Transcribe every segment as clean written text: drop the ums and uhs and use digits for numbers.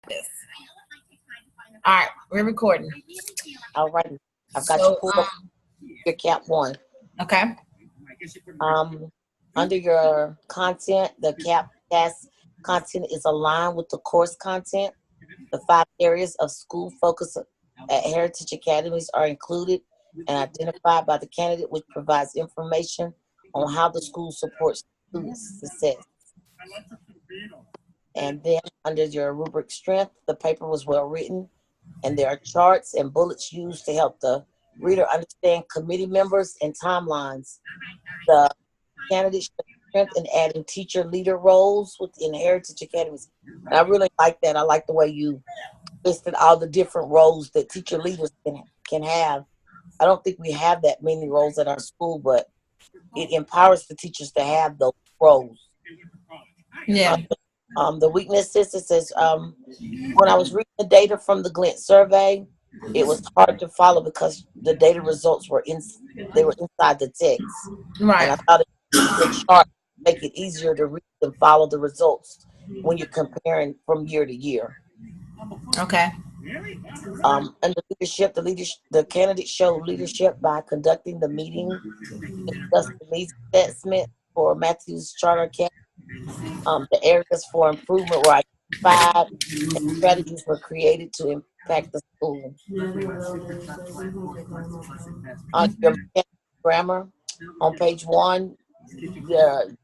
this. All right, we're recording. All right. I've got you So, pulled up your cap one. okay. Under your content, the cap task content is aligned with the course content. The 5 areas of school focus at Heritage Academies are included and identified by the candidate, which provides information on how the school supports students' success. And then under your rubric strength, the paper was well written, and there are charts and bullets used to help the reader understand committee members and timelines. The candidate showed strength in adding teacher leader roles within Heritage Academies. And I really like that. I like the way you listed all the different roles that teacher leaders can have. I don't think we have that many roles at our school, but it empowers the teachers to have those roles. Yeah. The weaknesses, it says, when I was reading the data from the Glint survey, it was hard to follow because the data results were inside the text. Right. And I thought the chart make it easier to read and follow the results when you're comparing from year to year. Okay. Under leadership, the candidates showed leadership by conducting the meeting, discussing the needs assessment for Matthews Charter Academy. The areas for improvement were identified and strategies were created to impact the school. On your grammar, on page 1, the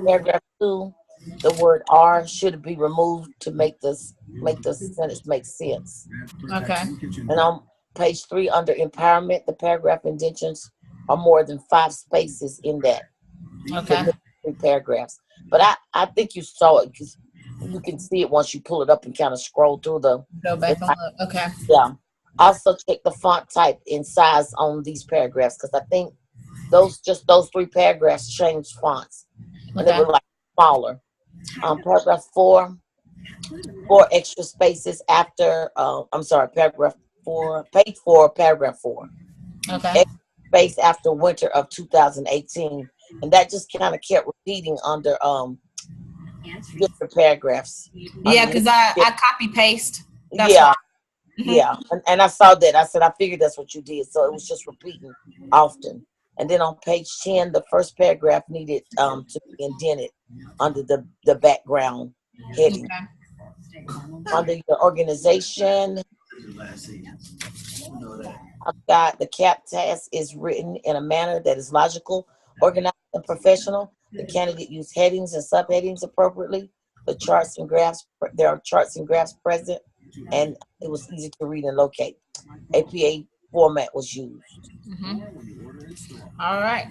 paragraph 2, the word "are" should be removed to make the sentence make sense. Okay. And on page 3, under empowerment, the paragraph indentions are more than 5 spaces in that. Okay. 3 paragraphs. But I think you saw it because you can see it once you pull it up and kind of scroll through Go back and look. Okay. Yeah. Also check the font type and size on these paragraphs because I think those 3 paragraphs changed fonts and they were like smaller. Paragraph 4 extra spaces after. Paragraph 4, page 4, paragraph 4. Okay. Extra space after winter of 2018, and that just kind of kept repeating under different paragraphs. Yeah, because I copy paste. That's Yeah. why. Yeah, and I saw that. I said, I figured that's what you did. So it was just repeating often. And then on page 10, the first paragraph needed to be indented under the background heading. Okay. Under your organization, I've got the CAP task is written in a manner that is logical, organized, and professional. The candidate used headings and subheadings appropriately. The charts and graphs, there are charts and graphs present, and it was easy to read and locate. APA format was used. All right.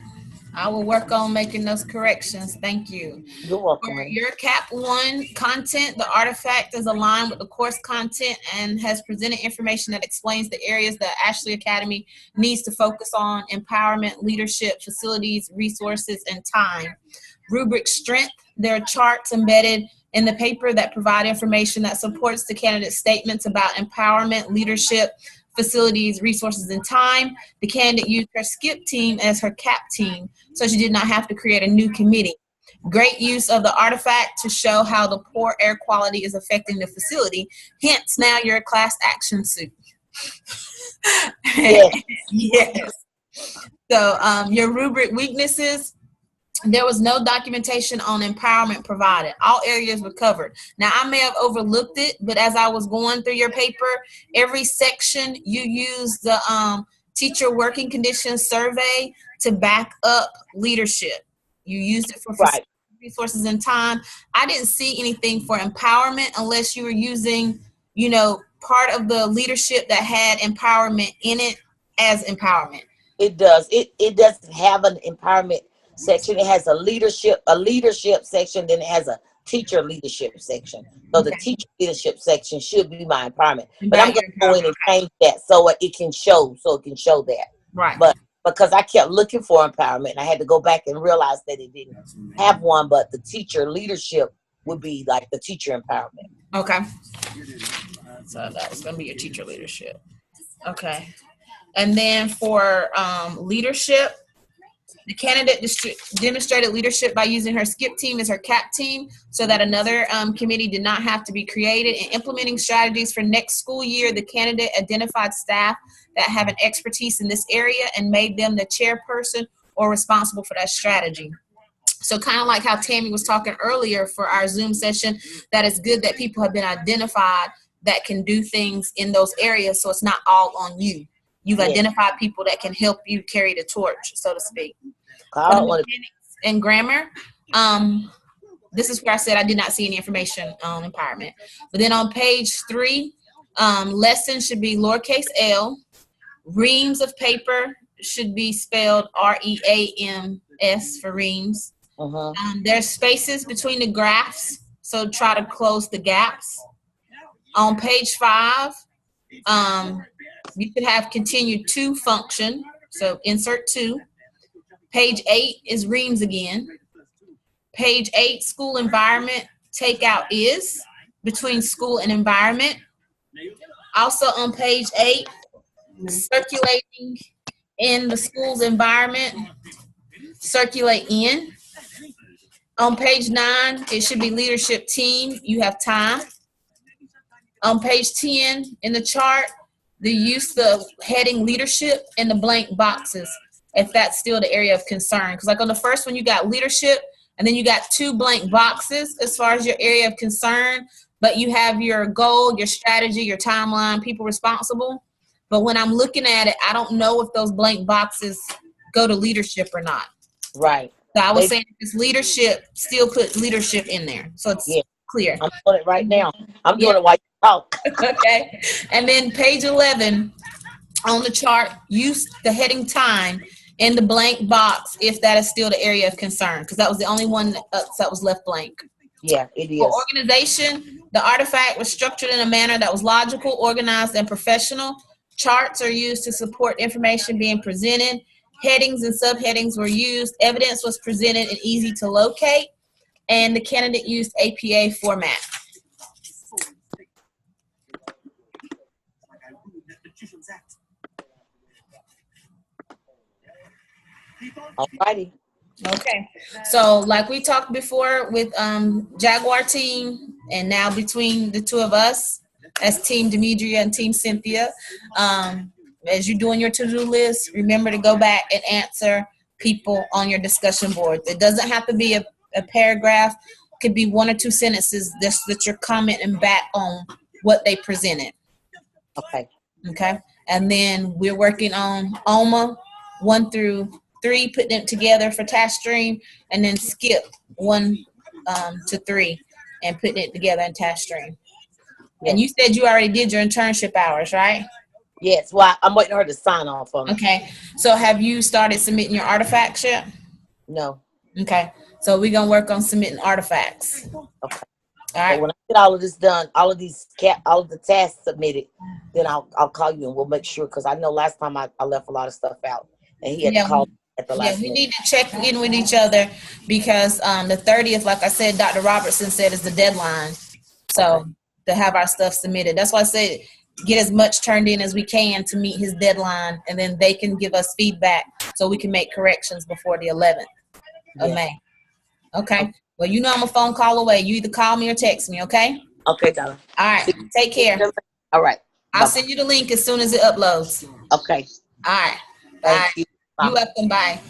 I will work on making those corrections. Thank you. You're welcome. For your CAP 1 content, the artifact is aligned with the course content and has presented information that explains the areas that Ashley Academy needs to focus on: empowerment, leadership, facilities, resources, and time. Rubric strength, there are charts embedded in the paper that provide information that supports the candidate's statements about empowerment, leadership, facilities, resources, and time. The candidate used her SKIP team as her CAP team, so she did not have to create a new committee. Great use of the artifact to show how the poor air quality is affecting the facility. Hence, now you're a class action suit. Yes. Yes. So your rubric weaknesses, there was no documentation on empowerment provided. All areas were covered. Now, I may have overlooked it, but as I was going through your paper, every section you used the teacher working conditions survey to back up leadership. You used it for Right. resources and time. I didn't see anything for empowerment unless you were using, part of the leadership that had empowerment in it as empowerment. It does. It doesn't have an empowerment section. It has a leadership section, then it has a teacher leadership section. So the teacher leadership section should be my empowerment. But I'm going to go in and change that so it can show that. Right. But because I kept looking for empowerment, and I had to go back and realize that it didn't have one, but the teacher leadership would be like the teacher empowerment. Okay. So that was going to be your teacher leadership. Okay. And then for leadership, The candidate demonstrated leadership by using her skip team as her cap team so that another committee did not have to be created. In implementing strategies for next school year, the candidate identified staff that have an expertise in this area and made them the chairperson or responsible for that strategy. So kind of like how Tammy was talking earlier for our Zoom session, that it's good that people have been identified that can do things in those areas, so it's not all on you. You've identified people that can help you carry the torch, so to speak. And grammar, this is where I said I did not see any information on empowerment. But then on page 3, lessons should be lowercase l. Reams of paper should be spelled R-E-A-M-S for reams. There's spaces between the graphs, so try to close the gaps. On page 5, you should have continued to function, so insert to. Page 8 is reams again. Page 8, school environment, take out is between school and environment. Also on page 8, circulating in the school's environment, circulate in. On page 9, it should be leadership team, you have time. On page 10 in the chart, the use of heading leadership in the blank boxes, if that's still the area of concern. Because like on the first one, you got leadership, and then you got 2 blank boxes as far as your area of concern, but you have your goal, your strategy, your timeline, people responsible. But when I'm looking at it, I don't know if those blank boxes go to leadership or not. Right. So I was saying if it's leadership, still put leadership in there. So it's clear. I'm doing it right now. I'm doing it while you talk. Okay. And then page 11 on the chart, use the heading time in the blank box if that is still the area of concern, because that was the only one that was left blank. Yeah, it is. For organization, the artifact was structured in a manner that was logical, organized, and professional. Charts are used to support information being presented. Headings and subheadings were used. Evidence was presented and easy to locate. And the candidate used APA format. Alrighty. Okay. So like we talked before with Jaguar team, and now between the two of us as Team Demetria and Team Cynthia, as you're doing your to-do list, remember to go back and answer people on your discussion board. It doesn't have to be a paragraph. It could be 1 or 2 sentences just that you're commenting back on what they presented. Okay. Okay. And then we're working on OMA 1 through 3, putting it together for TaskStream, and then skip 1 to 3 and putting it together in TaskStream. Yeah. And you said you already did your internship hours, right? Yes. Well, I'm waiting for her to sign off on it. Okay. So have you started submitting your artifacts yet? No. Okay. So we're going to work on submitting artifacts. Okay. All right. So when I get all of this done, all of the tasks submitted, then I'll call you and we'll make sure, because I know last time I left a lot of stuff out and he had to call at the last minute. We need to check in with each other because the 30th, like I said, Dr. Robertson said is the deadline. So to have our stuff submitted. That's why I said get as much turned in as we can to meet his deadline, and then they can give us feedback so we can make corrections before the 11th of May. Okay. Well, you know I'm a phone call away. You either call me or text me, okay? Okay, darling. All right. Take care. All right. I'll send you the link as soon as it uploads. Okay. All right. Thank you. You're welcome. Bye.